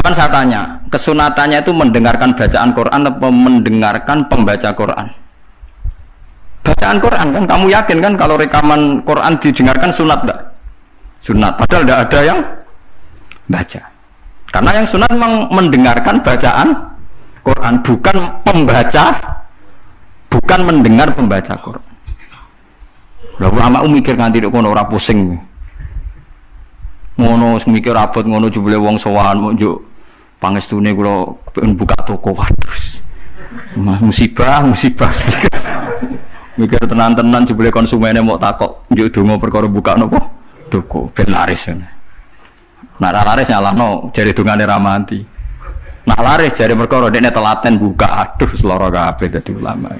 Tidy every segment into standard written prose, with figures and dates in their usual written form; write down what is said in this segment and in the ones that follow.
Sama saya tanya, kesunatannya itu mendengarkan bacaan Quran atau mendengarkan pembaca Quran? Bacaan Quran kan, kamu yakin kan kalau rekaman Quran didengarkan sunat enggak? Sunat, padahal tidak ada yang baca. Karena yang sunat memang mendengarkan bacaan Quran, bukan pembaca, bukan mendengar pembaca Quran. Lalu ulama mikir nganti kono ora pusing. Ngono mikir abot ngono jebule wong sowan mau njuk pangestune kula pengen buka toko. Waduh. Musibah. Mikir tenan-tenan jebule konsumennya mau takok njuk donga perkara buka napa toko ben laris. Nak laris nyalahno jare dongane ra mati. Nak laris jare perkara dekne telaten buka, aduh seloro kabeh dadi ulama.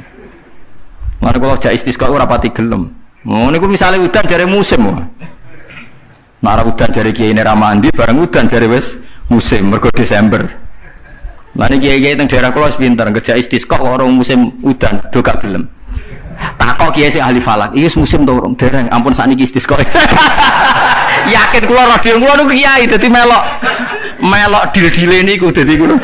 Mare kula jak istisqa ora pati gelem. Ngono niku misale udan jare musim. Nak udan jare kiai ra mandi bareng udan jare wis musim mergo Desember. Lah niki kiai teng daerah kula wis pinter kerja istisqa ora musim udan do gak gelem. Takok kiai sing ahli falak, iki musim to urung dereng ampun sakniki istisqa. Yakin kula radio kula niku kiai dadi melok dil-dile niku dadi ngono.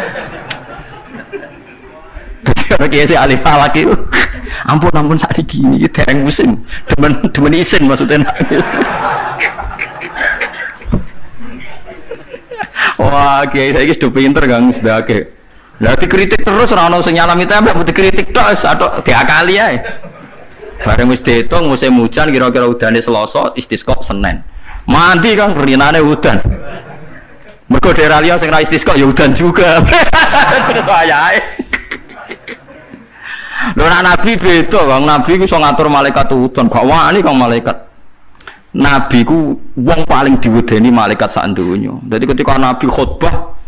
Dadi ora kiai sing ahli falak iku. Ampun sakniki iki dereng musim. Demen isin maksudnya. Wah, kiai saiki sudah pinter Kang sedake. Lah dikritik terus ora ono sing nyalami tembak, dikritik tok atau diakali ae. Bareng wis diitung musim hujan kira-kira udane Selasa, istisqa Senin. Mandi Kang rinane udan. Mergo daerah liya sing ra istisqa ya udan juga. Terus wayahe. Lho nek nabi beda Kang, nabi ku iso ngatur malaikat udan, gak wani Kang malaikat. Nabi ku wong paling diwedeni malaikat sak donya. Dadi ketika nabi khutbah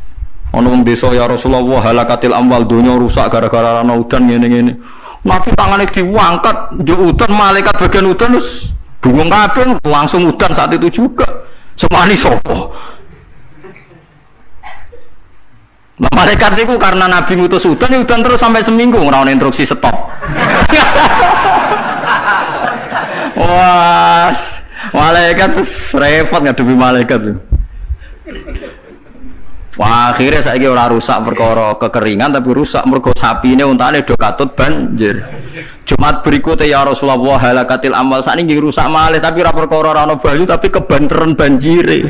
ana wong desa ya Rasulullah halakatil amwal donya rusak gara-gara ana udan ngene-ngene. Nabi tangane diangkat njuk udan malaikat bagian udan terus bingung kabeh langsung udan saat itu juga. Semani sapa? Nah, malaikat itu karena Nabi ngutus udan terus sampai seminggu ora ono instruksi stop. Wah, malaikat terus repot ngadepi malaikat tuh. Wah, akhirnya saiki ora rusak perkara kekeringan tapi rusak mergo sapine untane do katut banjir. Jumat berikutnya ya Rasulullah halakatil amal sakniki rusak malih tapi ora perkara ora ono banyu tapi kebanteran banjire.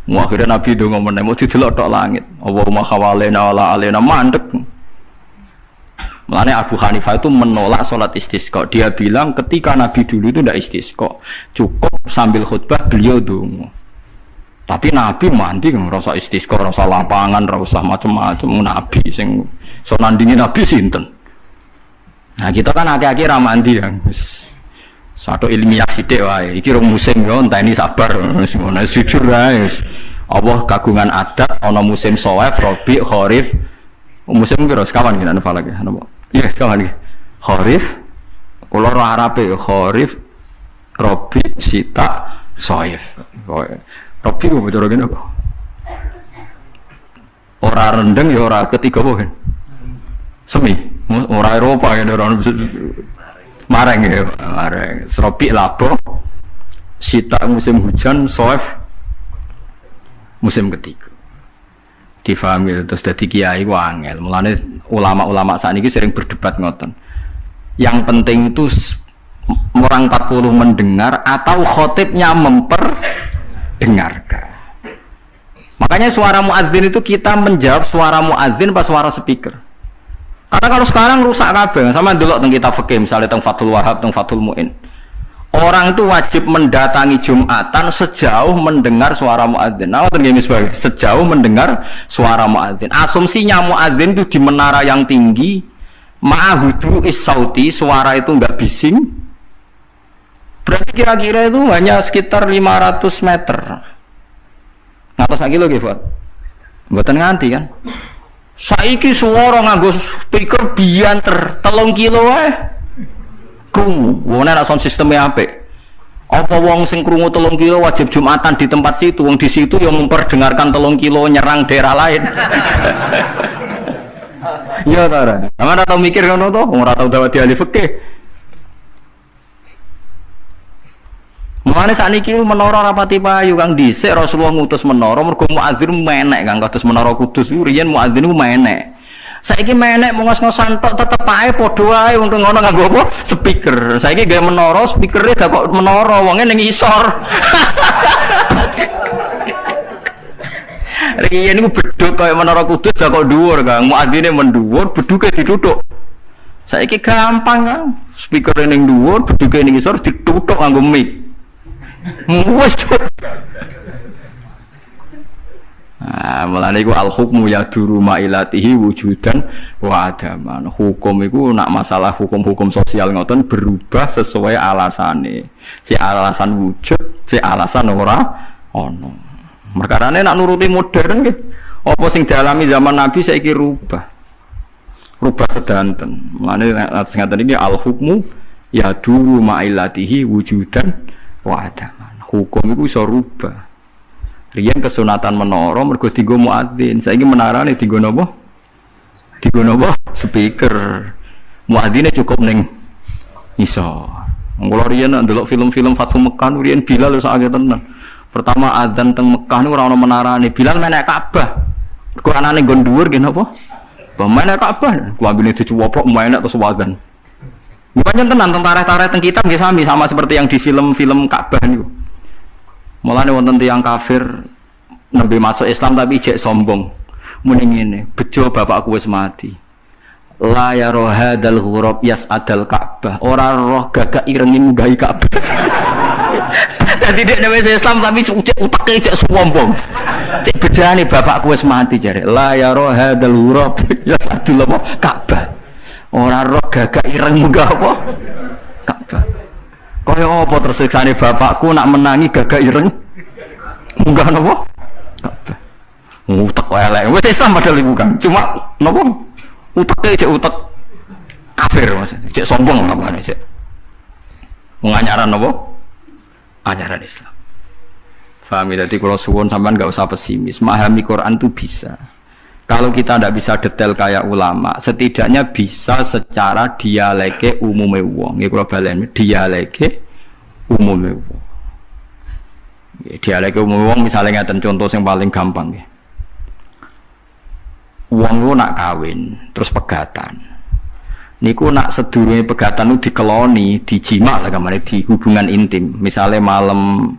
Wah, akhirnya Nabi donga meneh mau didelok tok langit. Allahumma khawalena wala alena mandek. Mulane Abu Hanifah itu menolak sholat istisqa. Dia bilang ketika Nabi dulu itu tidak istisqa, cukup sambil khutbah beliau donga. Tapi Nabi mandi kan rasa istisqa, rasa lapangan, rasa macam-macam. Nabi sing so nandingi Nabi sinten. Nah kita kan akhir-akhir ra mandi kan. Satu ilmiah sithik wae. Iki rong musim yo enteni sabar. Wis ngono jujur wae. Allah kagungan adat ana musim shawaf, rabi, kharif. Musim piro sekawan ki ana falak ya. Iya sekawan ki. Kharif kula ora Arabe kharif, rabi, sita, shawaf. Rabi ku cara kene apa? Ora rendeng ya ora ketiga apa kan? Semi. Ora Eropa kan ora mareng ya, mareng. Rabi labo. Sita musim hujan, shawaf musim ketiga. Difahami terus dadi kiai ku angel. Mulane ulama-ulama sakniki sering berdebat ngoten. Yang penting itu orang 40 mendengar atau khotibnya dengarkan. Makanya suara muadzin itu kita menjawab suara muadzin pas suara speaker. Karena kalau sekarang rusak kabeh, sama delok teng kitab fikih misalnya teng Fathul Wahhab, teng Fathul Muin. Orang itu wajib mendatangi Jumatan sejauh mendengar suara muadzin. Nah, sejauh mendengar suara muadzin. Asumsinya muadzin itu di menara yang tinggi, ma'ahudu is-sauti, suara itu enggak bising. Berarti kira-kira itu hanya sekitar 500 meter. Ngatos lagi lho nggih, Pak. Mboten nganti kan. Saiki suara nganggo speaker bianter 3 kilo wae. Krungu, wong nek sound sistemnya apik. Apa wong sing krungu 3 kilo wajib Jumatan di tempat situ, wong di situ yang memperdengarkan 3 kilo nyerang daerah lain. Iya ta ora? Sampeyan tau mikir ngono to? Wong ora tau dawuh ahli fikih. Mulane sakniki menara rapati payu Kang dhisik Rasulullah ngutus menara mergo muadzin menek Kang kados menara Kudus riyen muadzin ku menek. Saiki menek ngos-ngosan tok tetep ae padha ae wong ngono nganggo apa? Speaker. Saiki gawe menara speakere gak kok menara wonge ning isor. Riyen niku bedhug kaya menara Kudus gak kok dhuwur Kang. Muadzine mendhuwur, bedhuge dituthuk. Saiki gampang Kang. Speakere ning dhuwur, bedhuge ning isor dituthuk nganggo mic. Wes mulane iku al hukmu yaduru mailatihi wujudan wa adaman. Hukum iku nak masalah hukum-hukum sosial ngoten berubah sesuai alasane. Si alasan wujud, si alasan ora ono. Perkarane nak nuruti modern nggih. Apa sing dialami zaman Nabi saiki rubah. Rubah sedanten. Mulane sing ngaten iki al hukmu yaduru mailatihi wujudan wa'adaman. Hukum itu bisa rubah. Riyen kesunatan menara mergo dienggo muadzin. Saiki menarane dienggo napa? Dienggo napa? Speaker. Muadzine cukup ning isor. Mula riyen ndelok film-film Fathul Mekah riyen Bilal wis akeh tenan. Pertama adzan teng Mekah niku ora ono menarane. Bilal menek Ka'bah. Mergo anane nggon dhuwur nggih napa? Menek Ka'bah. Klambine dicuwoplok menek terus adzan. Bukan tenan tentara-tentara teng kitab nggih sama seperti yang di film-film Ka'bah niku. Mulane wonten tiyang kafir nembe masuk Islam tapi jek sombong. Muni ngene, bejo bapakku wis mati. La ya rohadal ghurab yas'adal Ka'bah. Ora roh gagak ireng nggahi Ka'bah. Dadi dek wis Islam tapi utake jek sombong. Cek bejane bapakku wis mati jare. La ya rohadal ghurab yas'adul Ka'bah. Ora roh gagak ireng munggah apa? Ka'bah. Kaya apa tersiksane bapakku nak menangi gagak ireng munggah napa? Ka'bah. Utek elek. Wis Islam padahal iku kan. Cuma napa? Uteke cek utek kafir maksudnya. Cek sombong namane cek. Nganyaran napa? Ajaran Islam. Paham ya? Jadi kalau suwun sampean enggak usah pesimis. Memahami Quran itu bisa. Kalau kita tidak bisa detail kayak ulama, setidaknya bisa secara dialeke umume wong. Nggih kula balen, dialeke umume wong. Dialeke umume wong misalnya ngeten contoh yang paling gampang nggih. Wong lu nak kawin, terus pegatan. Niku nak sedurunge pegatan itu dikeloni, dijima lah kamane di hubungan intim. Misalnya malam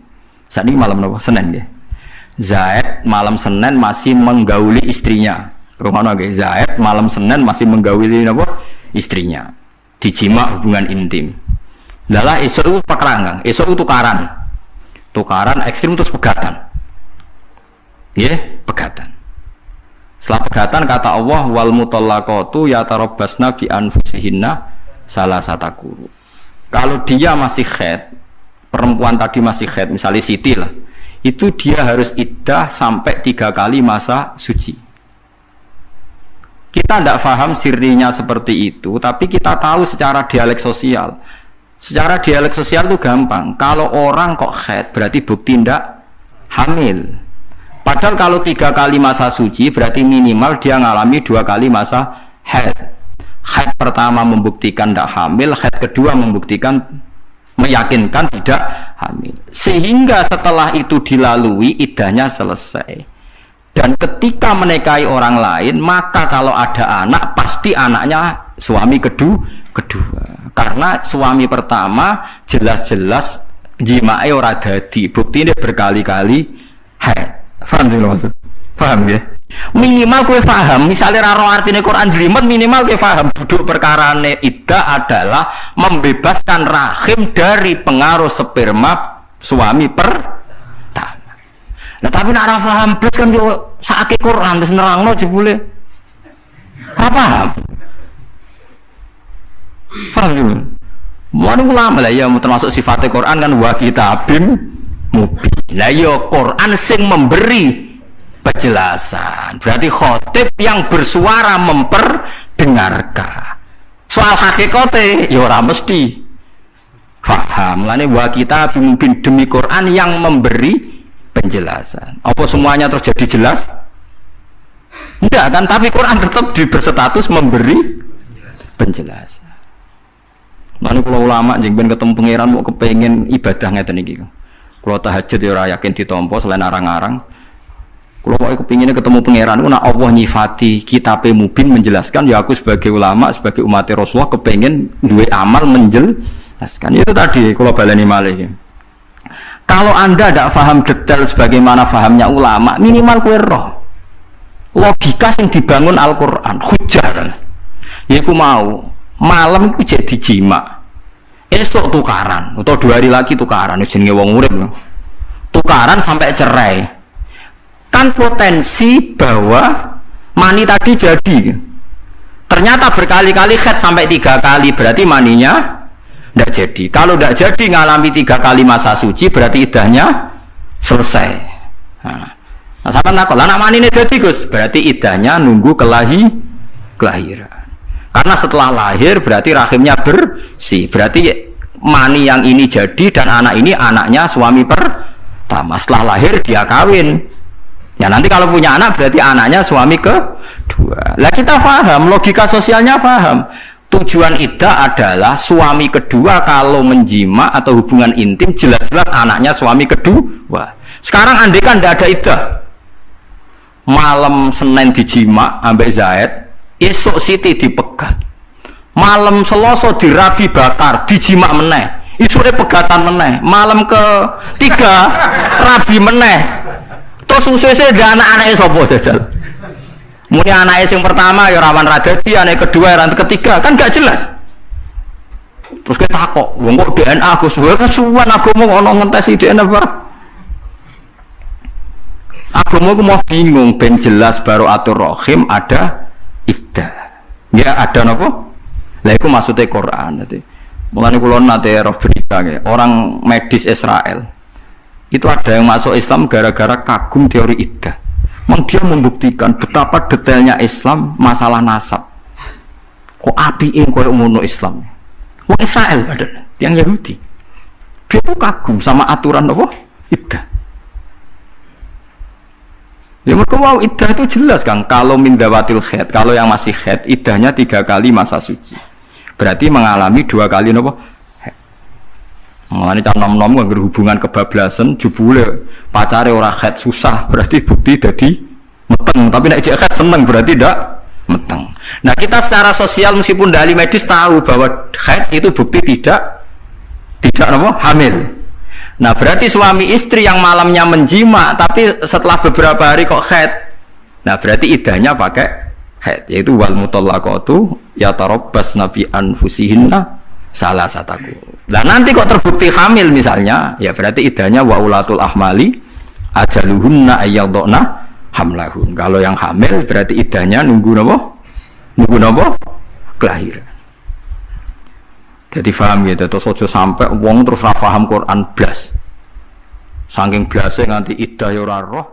saat ini malam apa? Senin nggih. Zaid malam Senin masih menggauli istrinya. Romono nggih, Zaid malam Senin masih menggauli apa? Istrinya. Dijima hubungan intim. Lalah esuk itu pekerangan, esuk itu tukaran. Tukaran ekstrim terus pegatan. Nggih, pegatan. Setelah pegatan kata Allah wal mutallaqatu yatarabbasna bi anfusihinna salasata quru. Kalau dia masih haid, perempuan tadi masih haid, misalnya Siti lah. Itu dia harus iddah sampai 3 kali masa suci. Kita tidak paham sirinya seperti itu, tapi kita tahu secara dialek sosial. Secara dialek sosial itu gampang. Kalau orang kok haid berarti bukti tidak hamil. Padahal kalau 3 kali masa suci berarti minimal dia ngalami 2 kali masa haid. Haid pertama membuktikan tidak hamil, haid kedua membuktikan meyakinkan tidak hamil. Sehingga setelah itu dilalui iddahnya selesai. Dan ketika menikahi orang lain, maka kalau ada anak pasti anaknya suami kedua. Karena suami pertama jelas-jelas jimae ora dadi, bukti ini berkali-kali haid. Paham sih maksud? Paham ya? Minimal kowe paham, misalnya raro artine Quran jelimet minimal kowe paham duduk perkarane iddah adalah membebaskan rahim dari pengaruh sperma suami pertama. Nah tapi nek ora paham blas kan yo sakake Quran wis nerangno jebule. Ora paham. Paham yo. Mun ulama lah ya termasuk sifatnya Quran kan wa kitabim mubin. Lah yo Quran sing memberi penjelasan. Berarti khotib yang bersuara memperdengarkan. Soal hakikate ya ora mesti paham. Lane wa kita pimpin demi Quran yang memberi penjelasan. Apa semuanya terjadi jelas? Enggak kan, tapi Quran tetap berstatus memberi penjelasan. Lalu kalau ulama jeng ben ketemu pangeran mau kepengen ibadah ngeten iki. Kalau tahajud ya ora yakin ditampa selain arang-arang. Kalau mau kepinginnya ketemu pangeran, nak Allah nyifati kitab mubin menjelaskan, ya aku sebagai ulama, sebagai umat Rasulullah kepingin dua amal menjelaskan. Itu tadi kalau baleni malih. Kalau Anda tidak paham detail sebagaimana fahamnya ulama, minimal kue roh logika yang dibangun Al-Quran, hujah kan. Ya aku mau malam aku jadi jima, esok tukaran, atau 2 hari lagi tukaran, jenenge wong urip tukaran sampai cerai. Kan potensi bahwa mani tadi jadi. Ternyata berkali-kali khat sampai 3 kali, berarti maninya tidak jadi. Kalau tidak jadi ngalami 3 kali masa suci, berarti idahnya selesai. Nah sama nakal, anak mani ini jadi Gus, berarti idahnya nunggu kelahiran. Karena setelah lahir berarti rahimnya bersih, berarti mani yang ini jadi dan anak ini anaknya suami pertama. Setelah lahir dia kawin. Ya nanti kalau punya anak berarti anaknya suami kedua. Lah kita paham, logika sosialnya paham. Tujuan iddah adalah suami kedua kalau menjima atau hubungan intim jelas-jelas anaknya suami kedua. Sekarang andai kan tidak ada iddah, malam Senin dijima ambek Zaid, esok Siti dipegat, malam Selasa dirabi bakar, dijima meneh, isuke pegatan meneh, malam ke-3 rabi meneh. Terus susu-susu ada anak-anaknya sapa jajal? Muni anaknya yang pertama ya rawan radadi, anak kedua rawan ketiga, kan gak jelas. Terus kita takok, wong kok DNA Gus, kan suwan agama ono ngentesi DNA bareng. Agama aku mau bingung, ben jelas baru atur rohim ada iddah. Ya ada napa? Lah iku maksudnya Quran. Dadi mulane kula nate roh berita orang medis Israel. Itu ada yang masuk Islam gara-gara kagum teori iddah. Dia membuktikan betapa detailnya Islam masalah nasab. Kok apiin koyo ngono Islam. Wong Israel padahal yang Yahudi. Dia tuh kagum sama aturan apa? Iddah. Ya mereka mau iddah itu jelas kan, kalau mindawatil khaid, kalau yang masih khaid iddahnya 3 kali masa suci. Berarti mengalami 2 kali apa? Mengalami nom-nom hubungan kebablasan, jebule pacare ora khaid susah, berarti bukti jadi meteng. Tapi nek jek khaid seneng berarti ndak meteng. Nah kita secara sosial meskipun dari medis tahu bahwa khaid itu bukti tidak apa? Hamil. Nah berarti suami istri yang malamnya menjima tapi setelah beberapa hari kok haid, nah berarti iddahnya pakai haid, yaitu wal mutallaqatu yatarabbasna bi anfusihinna salasataku. Nah nanti kok terbukti hamil misalnya, ya berarti iddahnya wa ulatul ahmali ajaluhunna ayyadna hamlahun. Kalau yang hamil berarti iddahnya nunggu napa kelahiran. Jadi paham gitu, terus ojo sampai wong terus ra paham Quran blas. Saking blase nganti iddah ya ora roh.